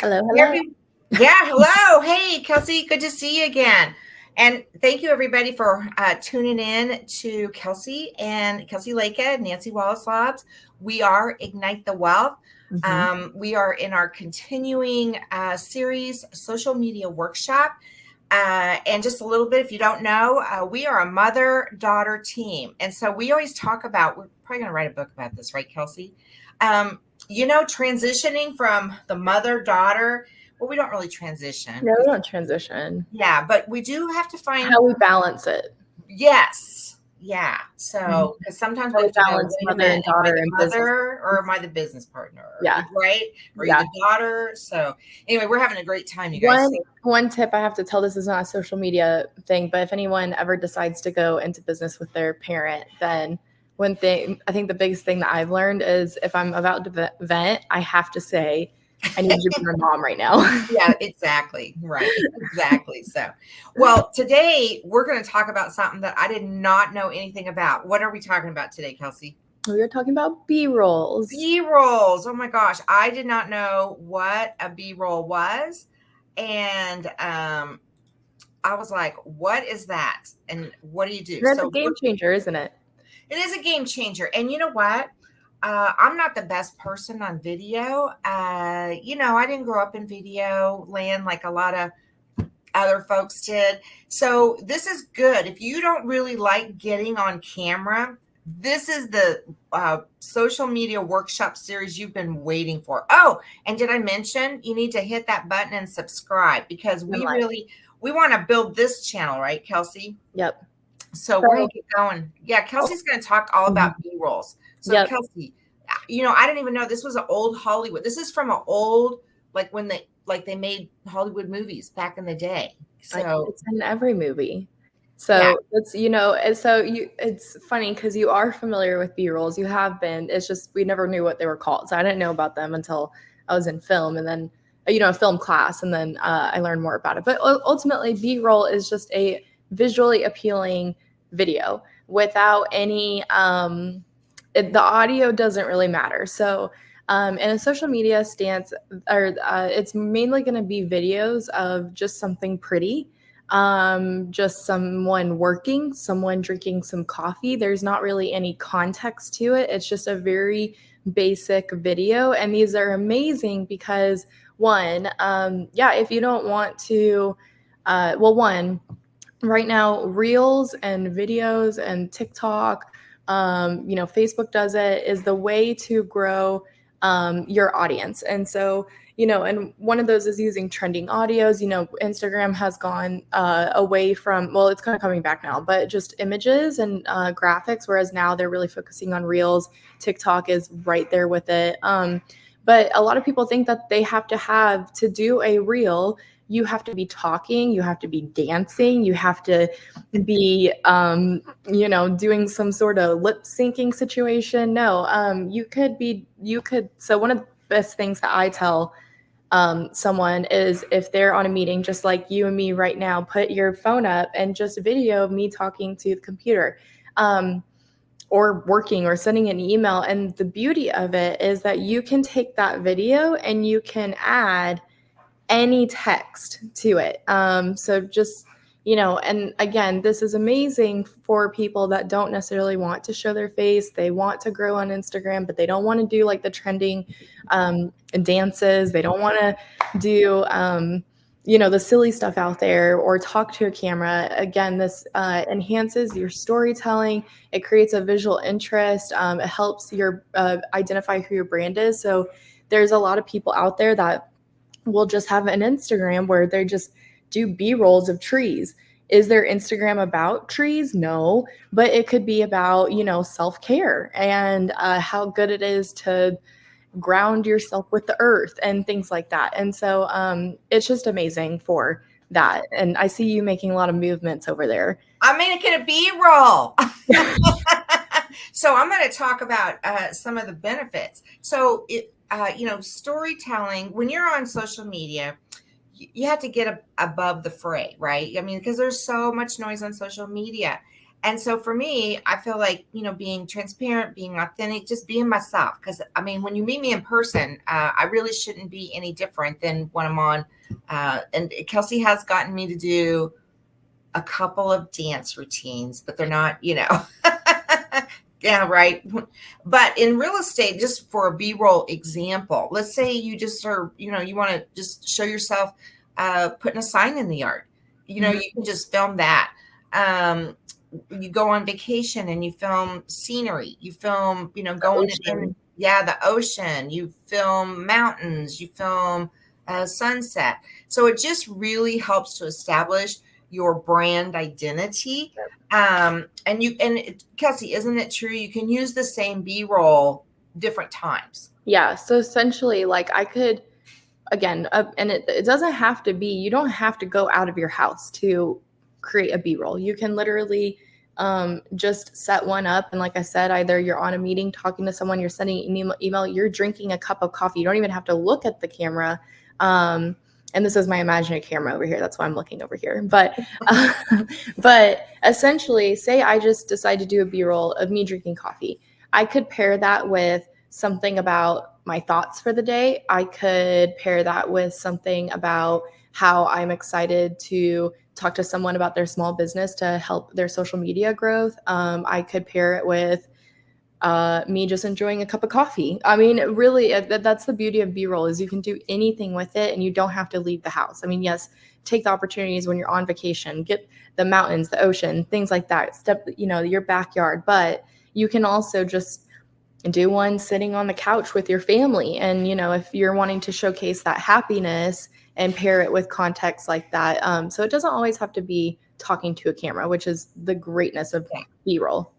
Hello, Hey, hello. Yeah, hello. Hey, Kelsey, good to see you again. And thank you, everybody, for tuning in to Kelsey Lake, Nancy Wallace Labs. We are Ignite the Wealth. Mhm. We are in our continuing series, social media workshop. And just a little bit, if you don't know, we are a mother-daughter team. And so we always talk about, we're probably going to write a book about this, right, Kelsey? Um, transitioning from the mother-daughter, well, we don't really transition No, we because, don't transition. yeah, but we do have to find, How we balance it. yes, yeah. Mhm. So, because sometimes we How we have to go, balance wait a mother minute, and am I daughter the in business. mother or am I the business partner? Yeah, Right? Are you yeah. the daughter? So, anyway, we're having a great time, you guys. One tip I have to tell, this is not a social media thing, but if anyone ever decides to go into business with their parent, then one thing, I think the biggest thing that I've learned is if I'm about to vent, I have to say, I need you to be my mom right now. Yeah, exactly. Right. Exactly. So, well, today we're going to talk about something that I did not know anything about. What are we talking about today, Kelsey? We were talking about B-rolls. B-rolls. Oh my gosh. I did not know what a B-roll was. And I was like, what is that? And what do you do? That's a So, game changer, isn't it? it is a game changer. And you know what? I'm not the best person on video. I didn't grow up in video land like a lot of other folks did. So this is good. If you don't really like getting on camera, this is the social media workshop series you've been waiting for. Oh, and did I mention you need to hit that button and subscribe because I'm like, we want to build this channel, right, Kelsey? yep. So we're So, gonna get going. Yeah, oh, Kelsey's gonna talk all mhm. about B-rolls. So Yep. Kelsey, I didn't even know this was an old Hollywood. This is from an old, like when they made Hollywood movies back in the day. So It's in every movie. yeah, So it's funny because you are familiar with B-rolls. You have been. It's just we never knew what they were called. So I didn't know about them until I was in film, and then a film class, and then I learned more about it. But ultimately, B-roll is just a visually appealing video without any. The audio doesn't really matter. So in a social media stance, or it's mainly going to be videos of just something pretty, just someone working, someone drinking some coffee. There's not really any context to it. It's just a very basic video, and these are amazing because one, if you don't want to, one, right now, reels and videos and TikTok, Facebook does it, is the way to grow your audience. And so, and one of those is using trending audios. Instagram has gone away from, well, it's kind of coming back now, but just images and graphics, whereas now they're really focusing on reels. TikTok is right there with it. But a lot of people think that they have to do a reel, you have to be talking, you have to be dancing, you have to be doing some sort of lip syncing situation. No, so one of the best things that I tell someone is, if they're on a meeting just like you and me right now, put your phone up and just video me talking to the computer, or working or sending an email. And the beauty of it is that you can take that video and you can add any text to it. So just, and again, this is amazing for people that don't necessarily want to show their face. They want to grow on Instagram, but they don't want to do like the trending dances. They don't want to do, the silly stuff out there or talk to a camera. Again, this enhances your storytelling. It creates a visual interest. It helps your identify who your brand is. So there's a lot of people out there that will just have an Instagram where they just do B-rolls of trees. Is their Instagram about trees? No, but it could be about, self-care and how good it is to ground yourself with the earth and things like that. And so it's just amazing for that. And I see you making a lot of movements over there. I'm making a B-roll. So I'm going to talk about some of the benefits. So storytelling, when you're on social media, you have to get above the fray, right? I mean, because there's so much noise on social media. And so for me, I feel like, being transparent, being authentic, just being myself. Because I mean, when you meet me in person, I really shouldn't be any different than when I'm on. And Kelsey has gotten me to do a couple of dance routines, but they're not, yeah, right. But in real estate, just for a B-roll example, let's say you just are, you want to just show yourself putting a sign in the yard. Mhm. You can just film that. You go on vacation and you film scenery. You film, The going ocean. in, yeah, the ocean. You film mountains. You film sunset. So it just really helps to establish your brand identity. Kelsey, isn't it true? You can use the same B-roll different times. Yeah. So essentially, like I could, again, and it doesn't have to be, you don't have to go out of your house to create a B-roll. You can literally just set one up. And like I said, either you're on a meeting talking to someone, you're sending an email, you're drinking a cup of coffee. You don't even have to look at the camera. And this is my imaginary camera over here. That's why I'm looking over here. But essentially, say I just decide to do a B-roll of me drinking coffee. I could pair that with something about my thoughts for the day. I could pair that with something about how I'm excited to talk to someone about their small business to help their social media growth. I could pair it with me just enjoying a cup of coffee. I mean, really, that's the beauty of B-roll is you can do anything with it and you don't have to leave the house. I mean, yes, take the opportunities when you're on vacation, get the mountains, the ocean, things like that, step, your backyard, but you can also just do one sitting on the couch with your family. And, if you're wanting to showcase that happiness and pair it with context like that. So it doesn't always have to be talking to a camera, which is the greatness of B-roll.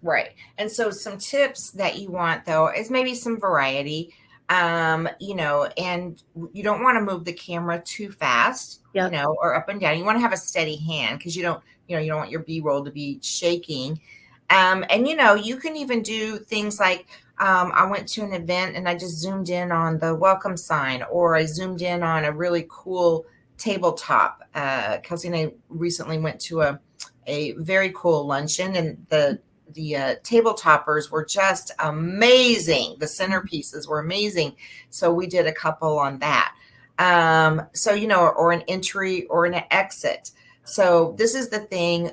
Right. And so some tips that you want though is maybe some variety. And you don't want to move the camera too fast, Yep. or up and down. You want to have a steady hand because you don't want your B-roll to be shaking. And you can even do things like I went to an event and I just zoomed in on the welcome sign, or I zoomed in on a really cool tabletop. Kelsey and I recently went to a very cool luncheon, and the table toppers were just amazing. The centerpieces were amazing. So we did a couple on that. So, or an entry or an exit. So this is the thing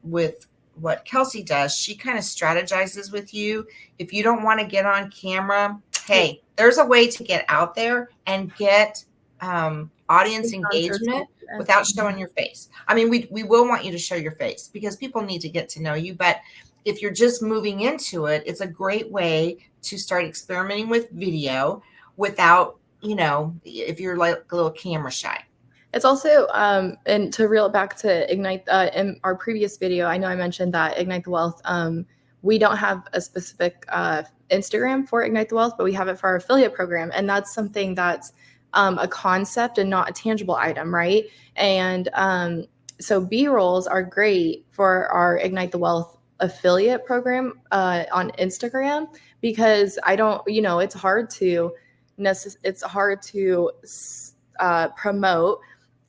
with what Kelsey does. She kind of strategizes with you. If you don't want to get on camera, hey, there's a way to get out there and get audience engagement without showing your face. I mean, we will want you to show your face because people need to get to know you. But if you're just moving into it, it's a great way to start experimenting with video without, if you're like a little camera shy. It's also, and to reel it back to Ignite, in our previous video, I know I mentioned that Ignite the Wealth, we don't have a specific Instagram for Ignite the Wealth, but we have it for our affiliate program. And that's something that's a concept and not a tangible item, right? And so B-rolls are great for our Ignite the Wealth affiliate program on Instagram, because it's hard to promote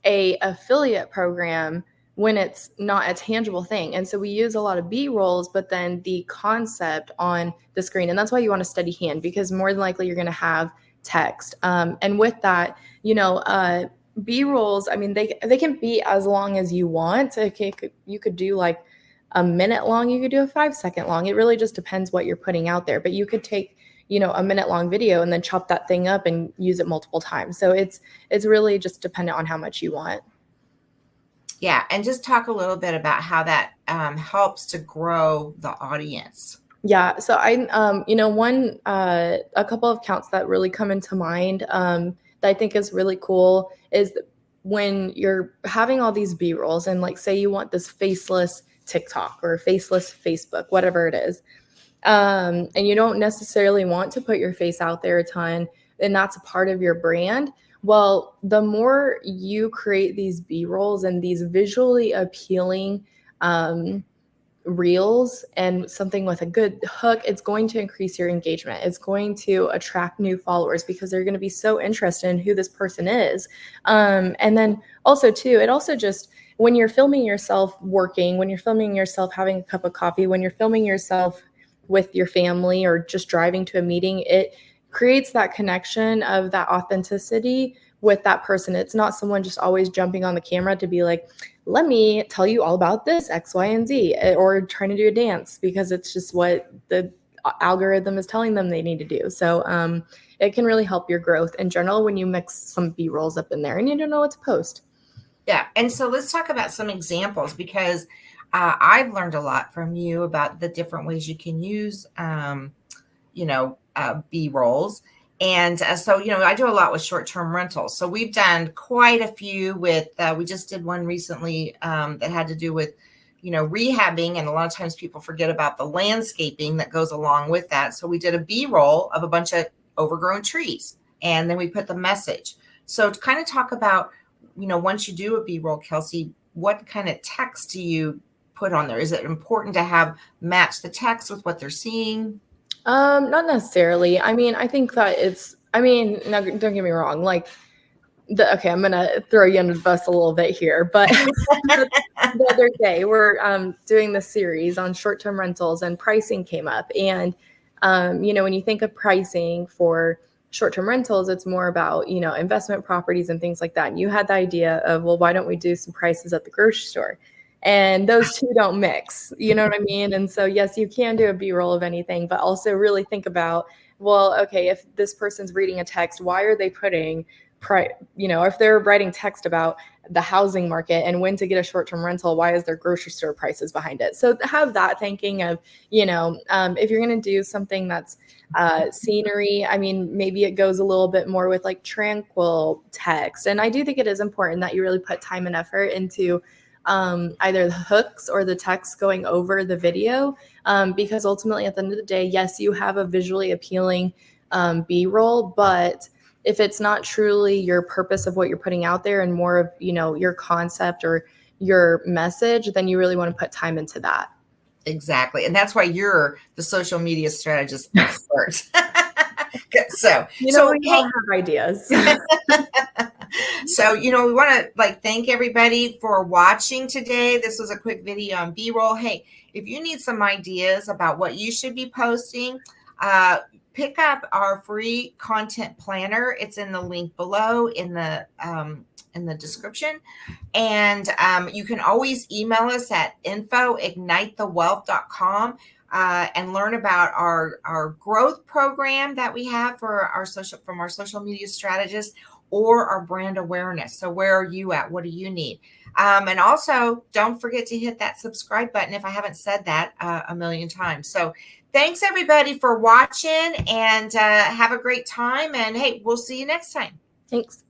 a affiliate program when it's not a tangible thing. And so we use a lot of B-rolls, but then the concept on the screen. And that's why you want a steady hand, because more than likely you're going to have text. And with that, B-rolls, I mean, they can be as long as you want. You could do like a minute long, you could do a 5-second long. It really just depends what you're putting out there. But you could take a minute long video and then chop that thing up and use it multiple times. So it's really just dependent on how much you want. Yeah. And just talk a little bit about how that helps to grow the audience. Yeah. So a couple of accounts that really come into mind that I think is really cool is when you're having all these B-rolls and like, say you want this faceless TikTok or faceless Facebook, whatever it is. And you don't necessarily want to put your face out there a ton, and that's a part of your brand. Well, the more you create these B-rolls and these visually appealing reels and something with a good hook, it's going to increase your engagement. It's going to attract new followers because they're going to be so interested in who this person is. And then also too, it also just, when you're filming yourself working, when you're filming yourself having a cup of coffee, when you're filming yourself with your family or just driving to a meeting, it creates that connection of that authenticity with that person. It's not someone just always jumping on the camera to be like, let me tell you all about this X, Y, and Z, or trying to do a dance because it's just what the algorithm is telling them they need to do. So it can really help your growth in general when you mix some B-rolls up in there and you don't know what to post. Yeah. And so let's talk about some examples, because I've learned a lot from you about the different ways you can use, B-rolls. And so, I do a lot with short-term rentals. So we've done quite a few with, we just did one recently that had to do with, rehabbing. And a lot of times people forget about the landscaping that goes along with that. So we did a B-roll of a bunch of overgrown trees, and then we put the message. So to kind of talk about, once you do a B-roll, Kelsey, what kind of text do you put on there? Is it important to have match the text with what they're seeing? Not necessarily. I mean, I think that now don't get me wrong. Like okay, I'm going to throw you under the bus a little bit here, but the other day we're doing this series on short-term rentals and pricing came up. And, when you think of pricing for short-term rentals, it's more about, investment properties and things like that. And you had the idea of, well, why don't we do some prices at the grocery store? And those two don't mix, you know what I mean? And so, yes, you can do a B-roll of anything, but also really think about, well, okay, if this person's reading a text, why are they putting if they're writing text about the housing market and when to get a short-term rental, why is there grocery store prices behind it? So have that thinking of, if you're going to do something that's scenery, I mean, maybe it goes a little bit more with like tranquil text. And I do think it is important that you really put time and effort into either the hooks or the text going over the video, because ultimately at the end of the day, yes, you have a visually appealing B-roll, but if it's not truly your purpose of what you're putting out there and more of, your concept or your message, then you really want to put time into that. Exactly. And that's why you're the social media strategist expert. So we all have ideas. So, we want to thank everybody for watching today. This was a quick video on B-roll. Hey, if you need some ideas about what you should be posting, pick up our free content planner. It's in the link below in the description. And you can always email us at info@ignitethewealth.com and learn about our growth program that we have for our social media strategists, or our brand awareness. So where are you at? What do you need? And also don't forget to hit that subscribe button if I haven't said that a million times. So thanks everybody for watching, and have a great time. And hey, we'll see you next time. Thanks.